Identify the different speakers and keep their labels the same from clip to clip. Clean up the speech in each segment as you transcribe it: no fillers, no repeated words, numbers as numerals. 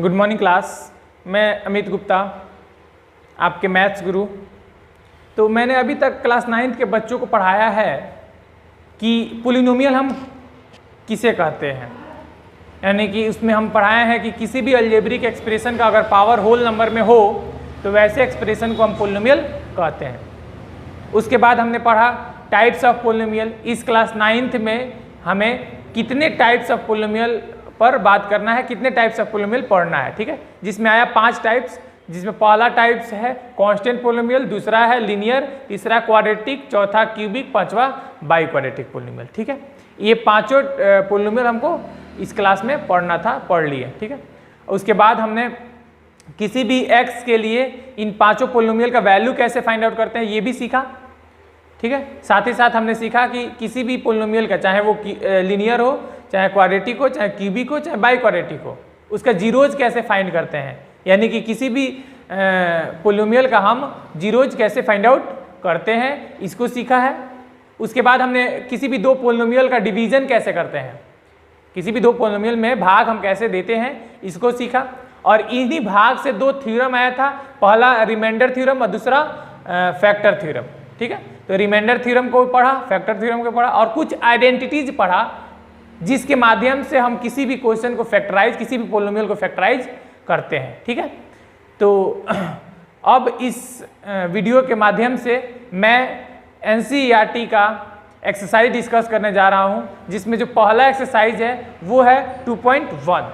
Speaker 1: Good morning class. मैं अमित गुप्ता, आपके maths गुरु। तो मैंने अभी तक क्लास 9th के बच्चों को पढ़ाया है कि पोलिनोमियल हम किसे कहते हैं, यानी कि उसमें हम पढ़ाए हैं कि किसी भी अलजेब्रिक एक्सप्रेशन का अगर पावर होल नंबर में हो तो वैसे एक्सप्रेशन को हम पोलिनोमियल कहते हैं। उसके बाद हमने पढ़ा टाइप्स ऑफ पोलिनोमियल। इस क्लास 9th में हमें कितने टाइप्स ऑफ पोलिनोमियल पर बात करना है, कितने टाइप्स ऑफ पोलिनोमियल पढ़ना है, ठीक है। जिसमें आया 5 टाइप्स, जिसमें पहला टाइप्स है कांस्टेंट पोलिनोमियल, दूसरा है लीनियर, तीसरा क्वाड्रेटिक, चौथा क्यूबिक, पांचवा बाई क्वाड्रेटिक पोलिनोमियल, ठीक है। ये पांचों पोलिनोमियल हमको इस क्लास में पढ़ना था, पढ़ लिए, ठीक है। उसके बाद हमने किसी भी x के लिए इन पांचों पोलिनोमियल का वैल्यू कैसे फाइंड आउट करते हैं ये भी सीखा, ठीक है। साथ ही साथ हमने सीखा कि किसी भी पोलिनोमियल का, चाहे वो लीनियर हो, चाहे क्वाड्रेटिक हो, चाहे क्यूबिक हो, चाहे बाई क्वाड्रेटिक हो, उसका जीरोज कैसे फाइंड करते हैं, यानी कि किसी भी पोलिनोमियल का हम जीरोज कैसे फाइंड आउट करते हैं, इसको सीखा है। उसके बाद हमने किसी भी दो पोलिनोमियल का डिवीजन कैसे करते हैं, किसी भी दो पोलिनोमियल में भाग हम कैसे देते हैं, इसको सीखा। और इन्हीं भाग से दो थ्योरम आया था, पहला रिमाइंडर थ्योरम और दूसरा फैक्टर थ्योरम, ठीक है। तो रिमाइंडर थ्योरम को पढ़ा, फैक्टर थ्योरम को पढ़ा और कुछ आइडेंटिटीज पढ़ा जिसके माध्यम से हम किसी भी क्वेश्चन को फैक्टराइज, किसी भी पोलिनोमियल को फैक्टराइज करते हैं, ठीक है। तो अब इस वीडियो के माध्यम से मैं NCERT का एक्सरसाइज डिस्कस करने जा रहा हूं, जिसमें जो पहला एक्सरसाइज है वो है 2.1,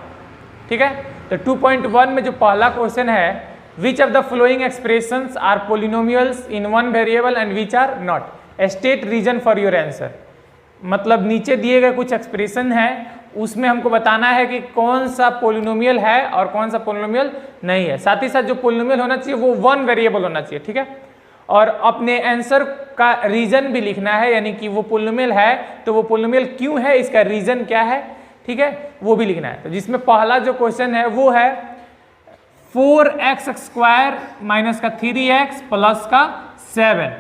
Speaker 1: ठीक है। तो 2.1 में जो पहला क्वेश्चन है, which of the following expressions are polynomials in one variable and which are not, state reason for your answer. मतलब नीचे दिए गए कुछ एक्सप्रेशन है, उसमें हमको बताना है कि कौन सा पोलिनोमियल है और कौन सा पोलिनोमियल नहीं है। साथ ही साथ जो पोलिनोमियल होना चाहिए वो वन वेरिएबल होना चाहिए, ठीक है। और अपने आंसर का रीजन भी लिखना है, यानी कि वो पोलिनोमियल है तो वो पोलिनोमियल क्यों है, इसका रीजन क्या है, ठीक है, वो भी लिखना है। तो जिसमें पहला जो क्वेश्चन है वो है 4x² माइनस का 3x प्लस का 7।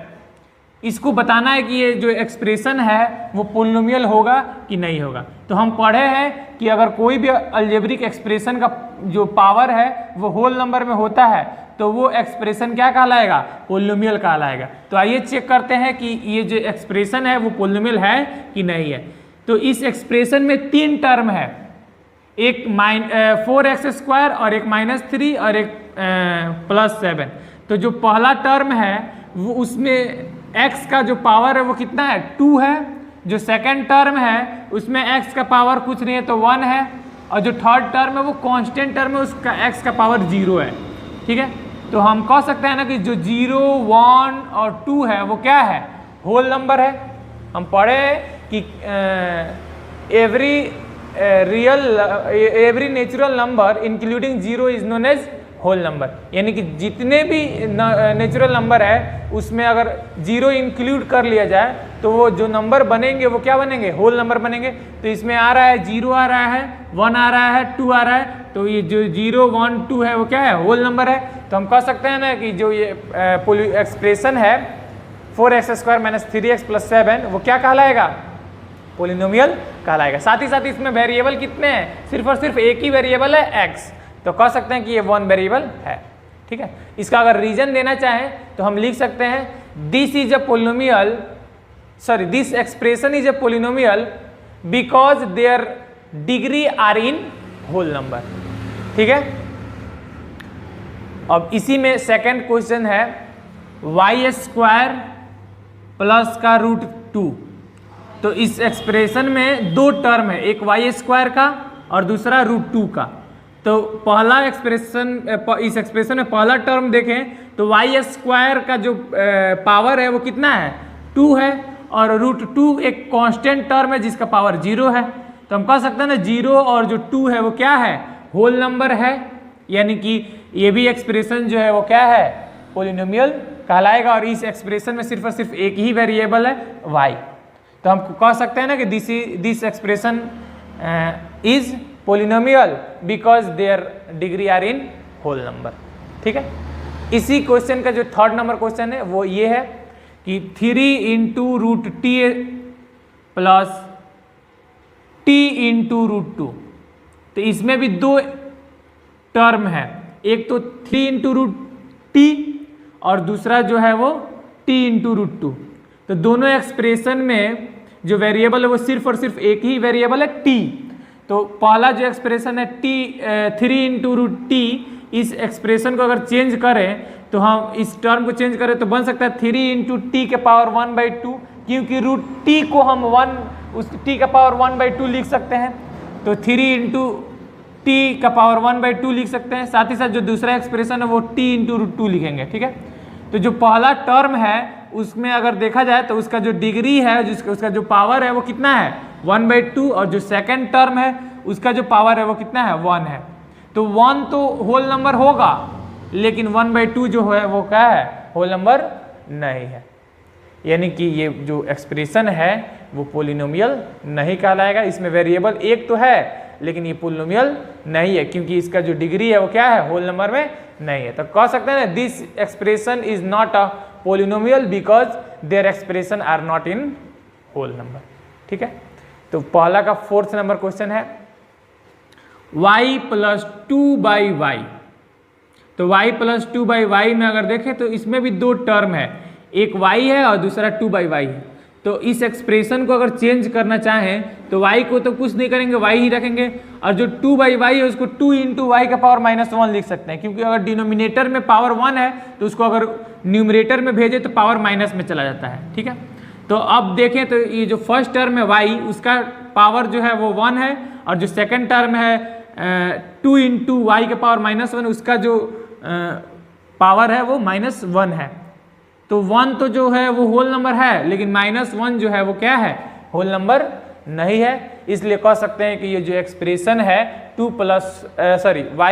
Speaker 1: इसको बताना है कि ये जो एक्सप्रेशन है वो पोलिनोमियल होगा कि नहीं होगा। तो हम पढ़े हैं कि अगर कोई भी अलजेब्रिक एक्सप्रेशन का जो पावर है वो होल नंबर में होता है तो वो एक्सप्रेशन क्या कहलाएगा, पोलिनोमियल कहलाएगा। तो आइए चेक करते हैं कि ये जो एक्सप्रेशन है वो पोलिनोमियल है कि नहीं है। तो इस एक्सप्रेशन में 3 टर्म है, एक 4x² और एक -3 और एक +7। तो जो पहला टर्म है वो उसमें x का जो पावर है वो कितना है, 2 है। जो सेकंड टर्म है उसमें x का पावर कुछ नहीं है तो 1 है। और जो थर्ड टर्म है वो कांस्टेंट टर्म है, उसका x का पावर 0 है, ठीक है। तो हम कह सकते हैं ना कि जो 0, 1 और 2 है वो क्या है, होल नंबर है। हम पढ़े कि every natural number including 0 is known as whole number, यानी कि जितने भी नेचुरल नंबर है उसमें अगर 0 इंक्लूड कर लिया जाए तो वो जो नंबर बनेंगे वो क्या बनेंगे, होल नंबर बनेंगे। तो इसमें आ रहा है 0 आ रहा है, 1 आ रहा है, 2 आ रहा है, तो ये जो 0, 1, 2 है वो क्या है, होल नंबर है। तो हम कह सकते हैं ना कि जो ये एक्सप्रेशन है 4x² माइनस 3x प्लस 7 वो क्या कहलाएगा, पोलिनोमियल कहलाएगा। साथ ही साथ इसमें वेरिएबल कितने हैं, सिर्फ और सिर्फ एक ही वेरिएबल है x, तो कह सकते हैं कि ये 1 वेरिएबल है, ठीक है। इसका अगर रीजन देना चाहें तो हम लिख सकते हैं this is a polynomial, sorry this expression is a polynomial because their degree are in whole number, ठीक है। अब इसी में सेकंड क्वेश्चन है y² प्लस का √2। तो इस एक्सप्रेशन में 2 टर्म है, एक y² का और दूसरा √2 का। तो पहला एक्सप्रेशन, इस एक्सप्रेशन में पहला टर्म देखें तो y² का जो पावर है वो कितना है, 2 है, और √2 एक कांस्टेंट टर्म है जिसका पावर 0 है। तो हम कह सकते हैं ना 0 और जो 2 है वो क्या है, होल नंबर है, यानी कि ये भी एक्सप्रेशन जो है वो क्या है, पोलिनोमियल कहलाएगा। और इस एक्सप्रेशन में सिर्फ और सिर्फ एक ही वेरिएबल है y। तो हम कह सकते हैं ना कि this expression is polynomial because their degree are in whole number, ठीक है। इसी क्वेश्चन का जो थर्ड नंबर क्वेश्चन है वो ये है कि 3 × √t प्लस t × √2। तो इसमें भी 2 टर्म है, एक तो 3 इंटू रूट टी और दूसरा जो है वो t इंटू रूट टू। तो दोनों एक्सप्रेशन में जो वेरिएबल है वो सिर्फ और सिर्फ एक ही वेरिएबल है t। तो पहला जो एक्सप्रेशन है t 3 इंटू रूट टी, इस एक्सप्रेशन को अगर चेंज करें तो हम इस टर्म को चेंज करें तो बन सकता है 3 इंटू टी के पावर 1/2, क्योंकि रूट टी को हम उस टी का पावर 1/2 लिख सकते हैं। तो 3 इंटू टी का पावर 1/2 लिख सकते हैं। साथ ही साथ जो दूसरा एक्सप्रेशन है वो t इंटू रूट टू लिखेंगे। ठीक है, तो जो पहला टर्म है उसमें अगर देखा जाए तो उसका जो डिग्री है, उसका जो पावर है वो कितना है 1/2, और जो सेकेंड टर्म है उसका जो पावर है वो कितना है 1 है। तो 1 तो होल नंबर होगा, लेकिन 1/2 जो है वो क्या है, होल नंबर नहीं है। यानी कि ये जो एक्सप्रेशन है वो पोलिनोमियल नहीं कहलाएगा। इसमें वेरिएबल एक तो है लेकिन ये पोलिनोमियल नहीं है, क्योंकि इसका जो डिग्री है वो क्या है, होल नंबर में नहीं है। तो कह सकते हैं ना, this expression is not a polynomial because their expression are not in whole number. ठीक है, तो पहला का 4th नंबर क्वेश्चन है y + 2/y। तो y + 2/y में अगर देखें तो इसमें भी दो टर्म है, एक y है और दूसरा 2/y है। तो इस एक्सप्रेशन को अगर चेंज करना चाहें तो y को तो कुछ नहीं करेंगे, y ही रखेंगे, और जो 2/y है उसको 2 इंटू वाई का पावर -1 लिख सकते हैं, क्योंकि अगर डिनोमिनेटर में पावर 1 है तो उसको अगर न्यूमरेटर में भेजे तो पावर माइनस में चला जाता है। ठीक है, तो अब देखें तो ये जो फर्स्ट टर्म है y, उसका पावर जो है वो 1 है, और जो सेकेंड टर्म है 2 इंटू वाई के पावर -1, उसका जो पावर है वो -1 है। तो 1 तो जो है वो होल नंबर है, लेकिन -1 जो है वो क्या है, होल नंबर नहीं है। इसलिए कह सकते हैं कि ये जो एक्सप्रेशन है y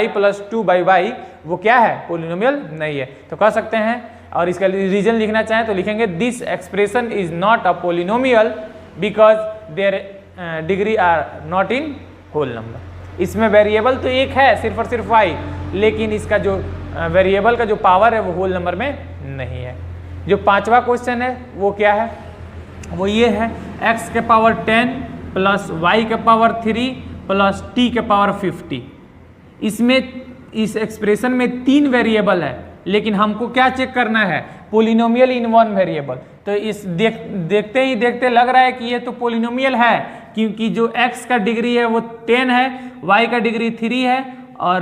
Speaker 1: + 2/y वो क्या है, पोलिनोमियल नहीं है। तो कह सकते हैं, और इसका रीजन लिखना चाहें तो लिखेंगे this expression is not a polynomial because their degree are not in whole number. इसमें वेरिएबल तो एक है सिर्फ और सिर्फ y, लेकिन इसका जो वेरिएबल का जो पावर है वो होल नंबर में नहीं है। जो 5वां क्वेश्चन है वो क्या है, वो ये है x के पावर 10 + y के पावर 3 + t के पावर 50। इसमें इस एक्सप्रेशन में 3 वेरिएबल है, लेकिन हमको क्या चेक करना है, पोलिनोमियल इन 1 वेरिएबल। तो इस देखते ही देखते लग रहा है कि ये तो पोलिनोमियल है, क्योंकि जो x का डिग्री है वो 10 है, y का डिग्री 3 है और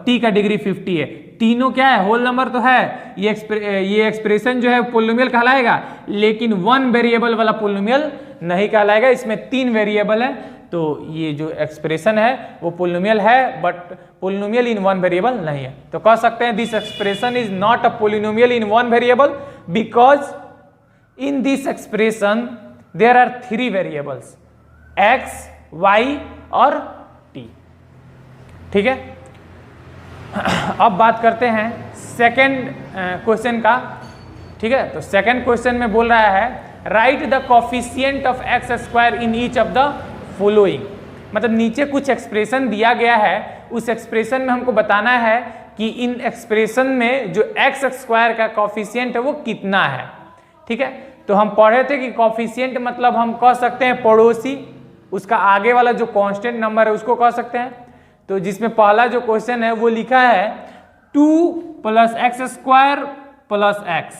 Speaker 1: t का डिग्री 50 है। तीनों क्या है, होल नंबर तो है। ये एक्सप्रेशन जो है पोलिनोमियल कहलाएगा, लेकिन 1 वेरिएबल वाला पोलिनोमियल नहीं कहलाएगा। इसमें 3 वेरिएबल है, तो ये जो एक्सप्रेशन है वो पोलिनोमियल है, बट पोलिनोमियल इन 1 वेरिएबल नहीं है। तो कह सकते हैं this expression is not a polynomial in 1 variable because in this expression there are 3 variables, x, y और t। ठीक है, अब बात करते हैं सेकेंड क्वेश्चन का। ठीक है, तो सेकेंड क्वेश्चन में बोल रहा है right the coefficient of x² in each of the following. मतलब नीचे कुछ एक्सप्रेशन दिया गया है, उस एक्सप्रेशन में हमको बताना है कि इन एक्सप्रेशन में जो x² का कोफिशिएंट है वो कितना है। ठीक है, तो हम पढ़े थे कि कोफिशिएंट मतलब हम कह सकते हैं पड़ोसी, उसका आगे वाला जो कांस्टेंट नंबर है उसको कह सकते हैं। तो जिसमें पहला जो क्वेश्चन है वो लिखा है 2 + x² + x।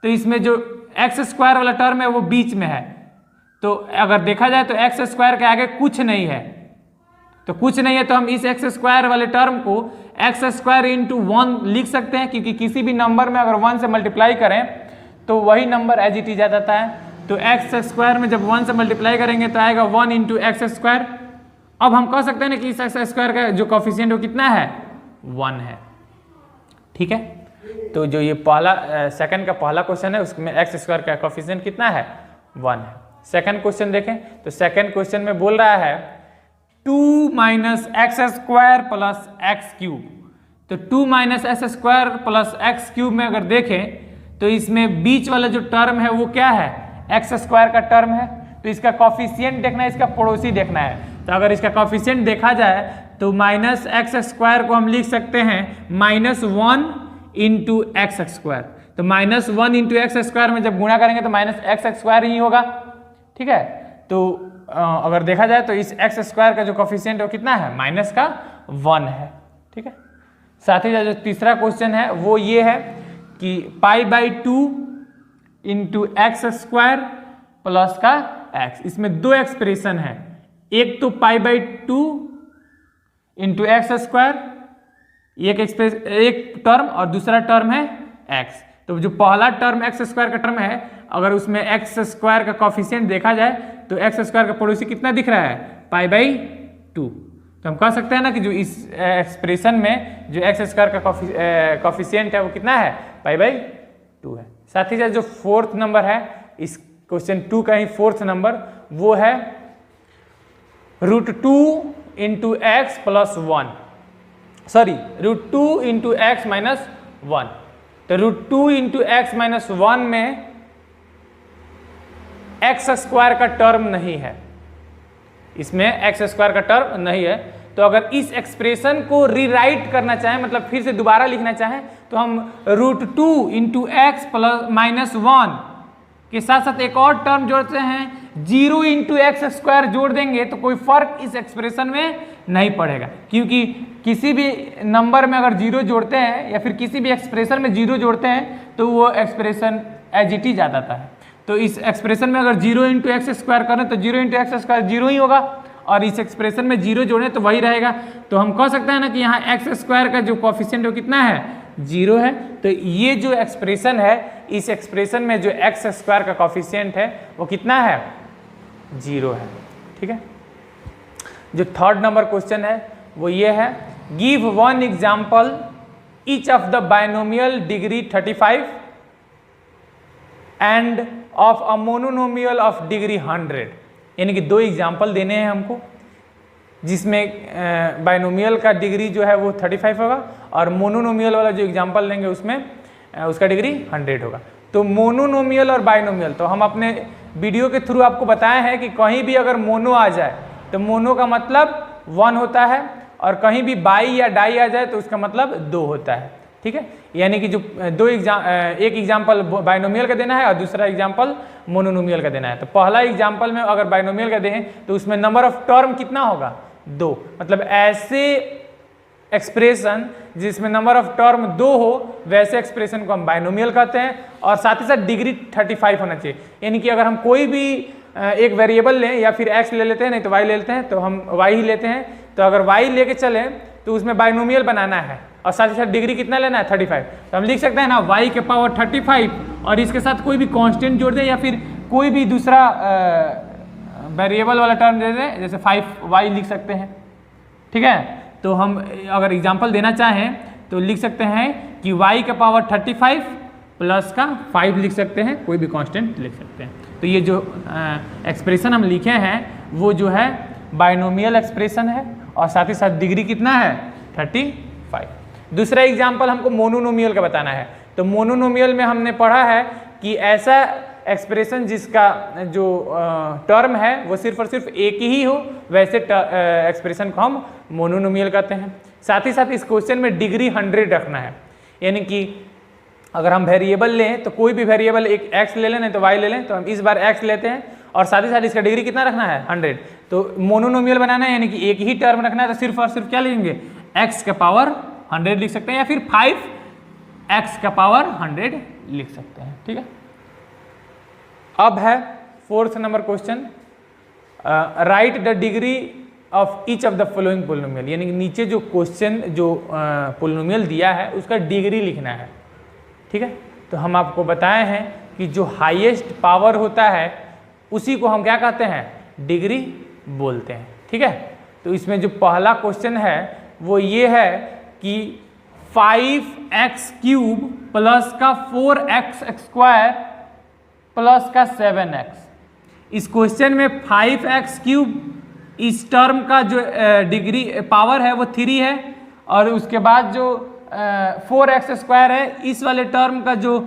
Speaker 1: तो इसमें जो x² वाला टर्म है वो बीच में है, तो अगर देखा जाए तो x² के आगे कुछ नहीं है, तो कुछ नहीं है तो हम इस x² वाले टर्म को x² × 1 लिख सकते हैं, क्योंकि किसी भी नंबर में अगर 1 से मल्टीप्लाई करें तो वही नंबर एज इट इज आ जाता है। तो x² में जब 1 से मल्टीप्लाई करेंगे तो आएगा 1 × x²। अब हम कह सकते हैं ना कि इस x² का जो कोफिशिएंट वो कितना है, 1 है। ठीक है, तो जो ये पहला सेकंड का पहला क्वेश्चन है उसमें x² का कोफिशिएंट कितना है, 1 है। सेकंड क्वेश्चन देखें तो सेकंड क्वेश्चन में बोल रहा है 2 - x² + x³। तो 2 - x² + x³ में अगर देखें तो इसमें बीच वाला जो टर्म है वो क्या है, x² का टर्म है। तो इसका कोफिशिएंट देखना है, इसका पड़ोसी देखना है। तो अगर इसका कोफिशिएंट देखा जाए तो -x² को हम लिख सकते हैं -1 × x²। तो -1 × x² में जब गुणा करेंगे तो -x² ही होगा। ठीक है, तो अगर देखा जाए तो इस x² का जो कोफिशिएंट है वो कितना है, -1 है। ठीक है, साथ ही साथ जो तीसरा क्वेश्चन है वो ये है कि π/2 इंटू एक्स स्क्वायर प्लस का x, इसमें दो एक्सप्रेशन है, एक तो π/2 इंटू एक्स स्क्वायर एक टर्म और दूसरा टर्म है x। तो जो पहला टर्म एक्स स्क्वायर का टर्म है, अगर उसमें एक्स स्क्वायर का कॉफिशिएंट देखा जाए तो एक्स स्क्वायर का पड़ोसी कितना दिख रहा है, π/2। तो हम कह सकते हैं ना कि जो इस एक्सप्रेशन में जो एक्स स्क्वायर का कॉफिशिएंट है वो कितना है, π/2 है। साथ ही साथ जो फोर्थ नंबर है इस क्वेश्चन 2 का ही फोर्थ नंबर वो है √2 into x plus 1, sorry √2 into x minus 1। तो √2 इंटू एक्स माइनस 1 में एक्स स्क्वायर का टर्म नहीं है, इसमें एक्स स्क्वायर का टर्म नहीं है। तो अगर इस एक्सप्रेशन को रीराइट करना चाहें, मतलब फिर से दोबारा लिखना चाहें, तो हम √2 इंटू एक्स प्लस माइनस 1 के साथ साथ एक और टर्म जोड़ते हैं, 0 इंटू एक्स स्क्वायर जोड़ देंगे तो कोई फर्क इस एक्सप्रेशन में नहीं पड़ेगा, क्योंकि किसी भी नंबर में अगर 0 जोड़ते हैं या फिर किसी भी एक्सप्रेशन में 0 जोड़ते हैं तो वो एक्सप्रेशन एज इट इज आ जाता है। तो इस एक्सप्रेशन में अगर 0 इंटू एक्स स्क्वायर करें तो 0 इंटू एक्स स्क्वायर 0 ही होगा, और इस एक्सप्रेशन में 0 जोड़ें तो वही रहेगा। तो हम कह सकते हैं ना कि यहाँ एक्स स्क्वायर का जो कॉफिशिएंट है वो कितना है, 0 है। तो ये जो एक्सप्रेशन है, इस एक्सप्रेशन में जो एक्स स्क्वायर का कॉफिशिएंट है वो कितना है, 0 है। ठीक है। जो थर्ड नंबर क्वेश्चन है वो ये है, give one example each of the binomial degree 35 end of a monomial of degree 100। यानी कि दो एग्जाम्पल देने हैं हमको जिसमें बाइनोमियल का डिग्री जो है वो 35 होगा और मोनोनोमियल वाला जो एग्जाम्पल लेंगे उसमें उसका डिग्री 100 होगा। तो मोनोनोमियल और बाइनोमियल, तो हम अपने वीडियो के थ्रू आपको बताए हैं कि कहीं भी अगर मोनो आ जाए तो मोनो का मतलब 1 होता है, और कहीं भी बाई या डाई आ जाए तो उसका मतलब 2 होता है। ठीक है। यानी कि जो एक एग्जाम्पल बाइनोमियल का देना है और दूसरा एग्जाम्पल मोनोनोमियल का देना है। तो पहला एग्जाम्पल में अगर बाइनोमियल का दें तो उसमें नंबर ऑफ टर्म कितना होगा, 2। मतलब ऐसे एक्सप्रेशन जिसमें नंबर ऑफ टर्म 2 हो वैसे एक्सप्रेशन को हम बाइनोमियल कहते हैं, और साथ ही साथ डिग्री 35 होना चाहिए। यानी कि अगर हम कोई भी एक वेरिएबल लें या फिर x ले लेते हैं, नहीं तो y ले लेते हैं, तो हम y ही लेते हैं। तो अगर y लेके चले तो उसमें बाइनोमियल बनाना है और साथ ही साथ डिग्री कितना लेना है, 35। तो हम लिख सकते हैं ना y के पावर 35 और इसके साथ कोई भी कांस्टेंट जोड़ दें या फिर कोई भी दूसरा वेरिएबल वाला टर्म दे दें, जैसे 5y लिख सकते हैं। ठीक है। तो हम अगर एग्जाम्पल देना चाहें तो लिख सकते हैं कि y के पावर 35 प्लस का 5 लिख सकते हैं, कोई भी कांस्टेंट लिख सकते हैं। तो ये जो एक्सप्रेशन हम लिखे हैं वो जो है बाइनोमियल एक्सप्रेशन है, और साथ ही साथ डिग्री कितना है, 35। दूसरा एग्जाम्पल हमको मोनोनोमियल का बताना है। तो मोनोनोमियल में हमने पढ़ा है कि ऐसा एक्सप्रेशन जिसका जो टर्म है वो सिर्फ और सिर्फ एक ही हो, वैसे एक्सप्रेशन को हम मोनोनोमियल कहते हैं। साथ ही साथ इस क्वेश्चन में डिग्री 100 रखना है, यानी कि अगर हम वेरिएबल लें तो कोई भी वेरिएबल एक x ले लें नहीं तो y ले लें, तो हम इस बार x लेते हैं और साथ ही साथ इसका डिग्री कितना रखना है, 100। तो मोनोनोमियल बनाना है यानी कि एक ही टर्म रखना है, तो सिर्फ और सिर्फ क्या लेंगे, x का पावर 100 लिख सकते हैं या फिर 5x का पावर 100 लिख सकते हैं। ठीक है। अब है fourth number question, right the degree of each of the following polynomial. यानी कि नीचे जो क्वेश्चन जो पोलिनोमियल दिया है उसका डिग्री लिखना है। ठीक है। तो हम आपको बताए हैं कि जो हाईएस्ट पावर होता है उसी को हम क्या कहते हैं, डिग्री बोलते हैं। ठीक है। तो इसमें जो पहला क्वेश्चन है वो ये है कि 5x³ प्लस का 4x² प्लस का 7x। इस क्वेश्चन में 5x³ इस टर्म का जो डिग्री पावर है वो 3 है, और उसके बाद जो 4x² है इस वाले टर्म का जो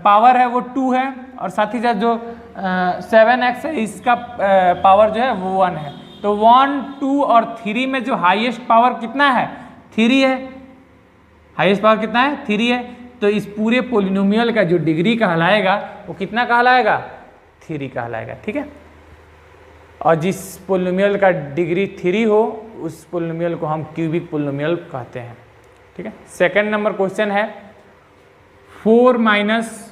Speaker 1: पावर है वो 2 है, और साथ ही साथ जो 7x है इसका पावर जो है वो 1 है। तो 1, 2 और 3 में जो हाईएस्ट पावर कितना है, 3 है। हाईएस्ट पावर कितना है, 3 है। तो इस पूरे पोलिनोमियल का जो डिग्री कहलाएगा वो कितना कहलाएगा, 3 कहलाएगा। ठीक है। और जिस पोलिनोमियल का डिग्री 3 हो उस पोलिनोमियल को हम क्यूबिक पोलिनोमियल कहते हैं। ठीक है। सेकंड नंबर क्वेश्चन है 4 माइनस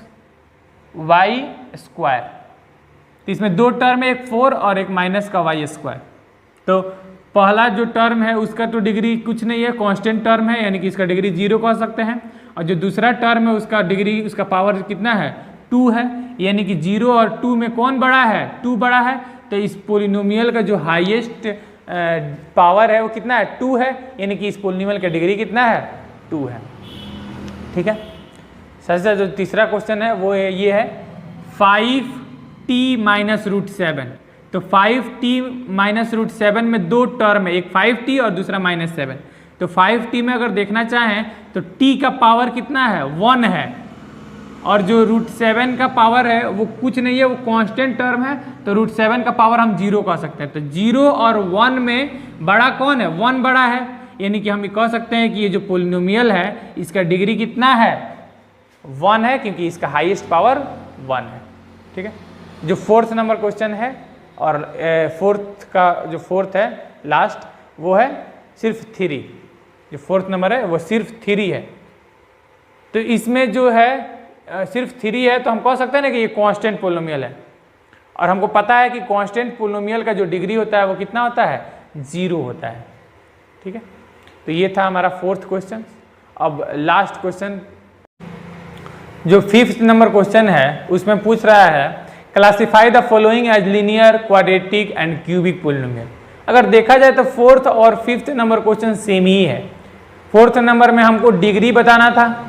Speaker 1: वाई स्क्वायर। तो इसमें दो टर्म है, एक 4 और एक माइनस का वाई स्क्वायर। तो पहला जो टर्म है उसका तो डिग्री कुछ नहीं है, कांस्टेंट टर्म है, यानी कि इसका डिग्री 0 कह सकते हैं। और जो दूसरा टर्म है उसका डिग्री, उसका पावर कितना है, 2 है, यानी कि 0 और 2 में कौन बड़ा है, 2 बड़ा है। तो इस पोलिनोमियल का जो हाईएस्ट पावर है वो कितना है, 2 है, यानी कि इस पोलिनोमियल का डिग्री कितना है, 2 है। ठीक है। सबसे जो तीसरा क्वेश्चन है वो ये है 5t माइनस रूट 7। तो 5t माइनस रूट 7 में दो टर्म है, एक 5t और दूसरा माइनस 7। तो 5t में अगर देखना चाहें तो t का पावर कितना है, 1 है, और जो रूट 7 का पावर है वो कुछ नहीं है, वो कांस्टेंट टर्म है। तो रूट 7 का पावर हम 0 कह सकते हैं। तो 0 और 1 में बड़ा कौन है, 1 बड़ा है, यानी कि हम कह सकते हैं कि ये जो पोलिनोमियल है इसका डिग्री कितना है, 1 है, क्योंकि इसका हाईएस्ट पावर 1 है। ठीक है। जो फोर्थ नंबर क्वेश्चन है और जो फोर्थ है लास्ट, वो है सिर्फ 3। जो फोर्थ नंबर है वो सिर्फ 3 है। तो इसमें जो है सिर्फ 3 है, तो हम कह सकते हैं ना कि ये कांस्टेंट पोलिनोमियल है। और हमको पता है कि कांस्टेंट पोलिनोमियल का जो डिग्री होता है वो कितना होता है, 0 होता है। ठीक है। तो ये था हमारा फोर्थ क्वेश्चन। अब लास्ट क्वेश्चन जो फिफ्थ नंबर क्वेश्चन है उसमें पूछ रहा है classify the following as linear, quadratic and cubic polynomial. अगर देखा जाए तो फोर्थ और फिफ्थ नंबर क्वेश्चन सेम ही है। फोर्थ नंबर में हमको डिग्री बताना था,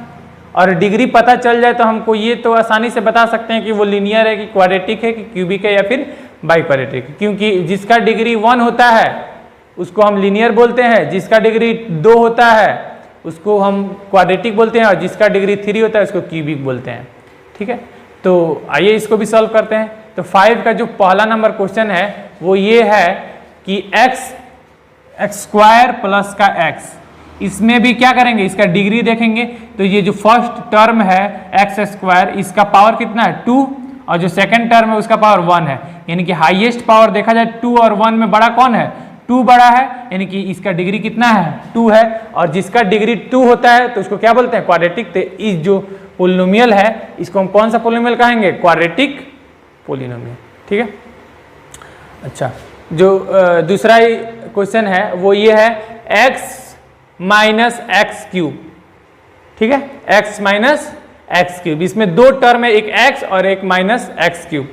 Speaker 1: और डिग्री पता चल जाए तो हमको ये तो आसानी से बता सकते हैं कि वो लीनियर है कि क्वाड्रेटिक है कि क्यूबिक है या फिर बाइक्वाड्रेटिक है, क्योंकि जिसका डिग्री 1 होता है उसको हम लीनियर बोलते हैं, जिसका डिग्री 2 होता है उसको हम क्वाड्रेटिक बोलते हैं, और जिसका डिग्री 3 होता है उसको क्यूबिक बोलते हैं। ठीक है। तो आइए इसको भी सॉल्व करते हैं। तो 5 का जो पहला नंबर क्वेश्चन है वो ये है कि x स्क्वायर प्लस का x, इसमें भी क्या करेंगे, इसका डिग्री देखेंगे। तो ये जो फर्स्ट टर्म है एक्स स्क्वायर, इसका पावर कितना है, 2, और जो सेकंड टर्म है उसका पावर 1 है, यानी कि हाईएस्ट पावर देखा जाए 2 और 1 में बड़ा कौन है, 2 बड़ा है, यानी कि इसका डिग्री कितना है, 2 है। और जिसका डिग्री 2 होता है तो उसको क्या बोलते हैं, क्वाड्रेटिक। तो इस जो पोलिनोमियल है इसको हम कौन सा पोलिनोमियल कहेंगे, क्वाड्रेटिक पोलिनोमियल। ठीक है। अच्छा, जो दूसरा क्वेश्चन है वो ये है x माइनस एक्स क्यूब। ठीक है। x माइनस एक्स क्यूब, इसमें दो टर्म है, एक x और एक माइनस एक्स क्यूब।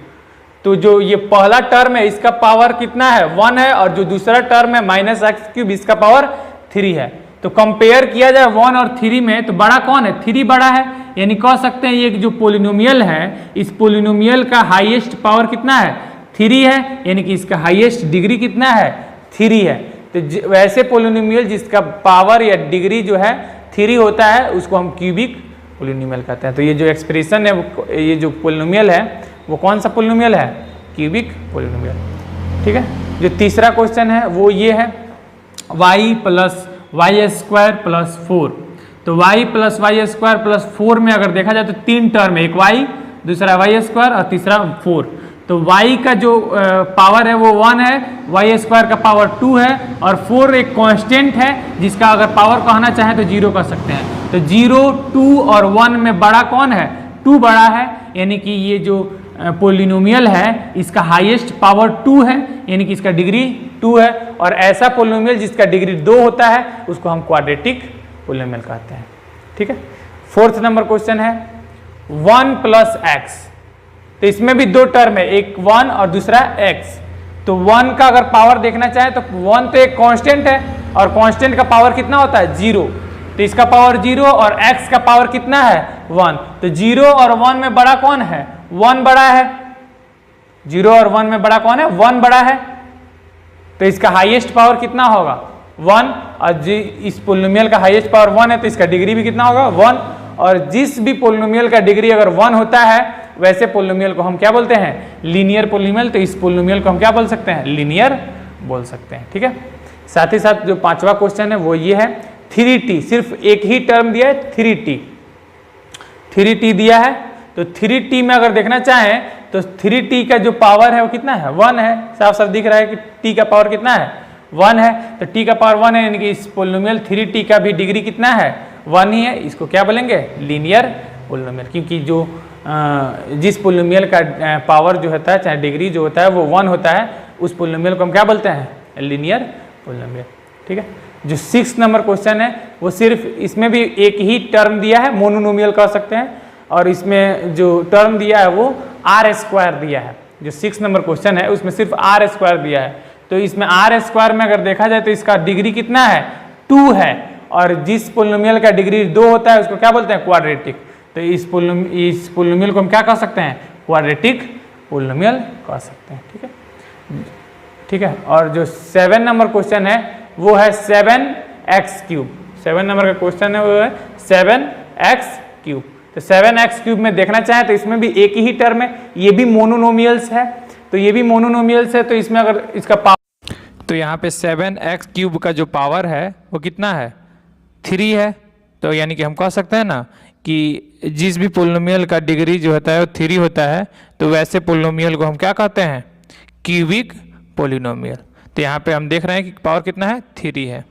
Speaker 1: तो जो ये पहला टर्म है इसका पावर कितना है, 1 है, और जो दूसरा टर्म है माइनस एक्स क्यूब, इसका पावर 3 है। तो कंपेयर किया जाए 1 और 3 में तो बड़ा कौन है, 3 बड़ा है, यानी कह सकते हैं ये जो पोलिनोमियल है इस पोलिनोमियल का हाईएस्ट पावर कितना है, 3 है, यानी कि इसका हाईएस्ट डिग्री कितना है, 3 है। तो वैसे पोलिनोमियल जिसका पावर या डिग्री जो है 3 होता है उसको हम क्यूबिक पोलिनोमियल कहते हैं। तो ये जो एक्सप्रेशन है ये जो पोलिनोमियल है वो कौन सा पोलिनोमियल है, क्यूबिक पोलिनोमियल। ठीक है। जो तीसरा क्वेश्चन है वो ये है y plus y square plus 4। तो y plus y square plus 4 में अगर देखा जाए तो 3 टर्म है, एक y, दूसरा वाई स्क्वायर और तीसरा 4। तो y का जो पावर है वो 1 है, वाई स्क्वायर का पावर 2 है, और 4 एक कांस्टेंट है जिसका अगर पावर कहना चाहें तो 0 कह सकते हैं। तो 0, 2 और 1 में बड़ा कौन है, 2 बड़ा है, यानी कि ये जो पोलिनोमियल है इसका हाईएस्ट पावर 2 है, यानी कि इसका डिग्री 2 है। और ऐसा पोलिनोमियल जिसका डिग्री 2 होता है उसको हम क्वाड्रेटिक पोलिनोमियल कहते हैं। ठीक है। फोर्थ नंबर क्वेश्चन है 1 प्लस एक्स। तो इसमें भी दो टर्म है, एक 1 और दूसरा x। तो 1 का अगर पावर देखना चाहे तो 1 तो एक कांस्टेंट है, और कांस्टेंट का पावर कितना होता है, 0। तो इसका पावर 0 और x का पावर कितना है, 1। तो 0 और 1 में बड़ा कौन है, 1 बड़ा है। 0 और 1 में बड़ा कौन है, 1 बड़ा है। तो इसका हाईएस्ट पावर कितना होगा, 1, और इस पोलिनोमियल का हाईएस्ट पावर 1 है तो इसका डिग्री भी कितना होगा, 1। और जिस भी पोलिनोमियल का डिग्री अगर 1 होता है वैसे पोलिनोमियल को हम क्या बोलते हैं, लीनियर पोलिनोमियल। तो इस पोलिनोमियल को हम क्या बोल सकते हैं, लीनियर बोल सकते हैं। ठीक है। साथ ही साथ जो पांचवा क्वेश्चन है वो ये है 3t, सिर्फ एक ही टर्म दिया है 3t दिया है। तो 3t में अगर देखना चाहें तो 3t का जो पावर है वो कितना है, 1 है। साफ साफ दिख रहा है कि t का पावर कितना है, 1 है। तो t का पावर 1 है, यानी कि इस पोलिनोमियल 3t का भी डिग्री कितना है, 1 ही है, इसको क्या बोलेंगे, लीनियर पोलिनोमियल, क्योंकि जो जिस पोलिनोमियल का पावर जो होता है चाहे डिग्री जो होता है वो 1 होता है, उस पोलिनोमियल को हम क्या बोलते हैं, लीनियर पोलिनोमियल। ठीक है, जो 6 नंबर क्वेश्चन है वो सिर्फ इसमें भी एक ही टर्म दिया है, मोनोनोमियल कह सकते हैं, और इसमें जो टर्म दिया है वो r² दिया है। जो 6 नंबर क्वेश्चन है उसमें सिर्फ r² दिया है, तो इसमें r² में अगर देखा जाए तो इसका डिग्री कितना है, 2 है, और जिस पोलिनोमियल का डिग्री 2 होता है उसको क्या बोलते हैं, क्वाड्रेटिक। तो इस पोलिनोमियल को हम क्या कह सकते हैं, क्वाड्रेटिक पोलिनोमियल कह सकते हैं। ठीक है, ठीक है। और जो 7 नंबर क्वेश्चन है वो है 7x³। 7 नंबर का क्वेश्चन है वो है 7x³। तो 7x³ में देखना चाहें तो इसमें भी एक ही टर्म है, ये भी मोनोनोमियल्स है, तो ये भी मोनोनोमियल्स है, तो इसमें अगर इसका पावर, तो यहाँ पे 7x³ का जो पावर है वो कितना है, 3 है। तो यानी कि हम कह सकते हैं ना कि जिस भी पोलिनोमियल का डिग्री जो होता है वो 3 होता है, तो वैसे पोलिनोमियल को हम क्या कहते हैं, क्यूबिक पोलिनोमियल। तो यहाँ पे हम देख रहे हैं कि पावर कितना है, 3 है।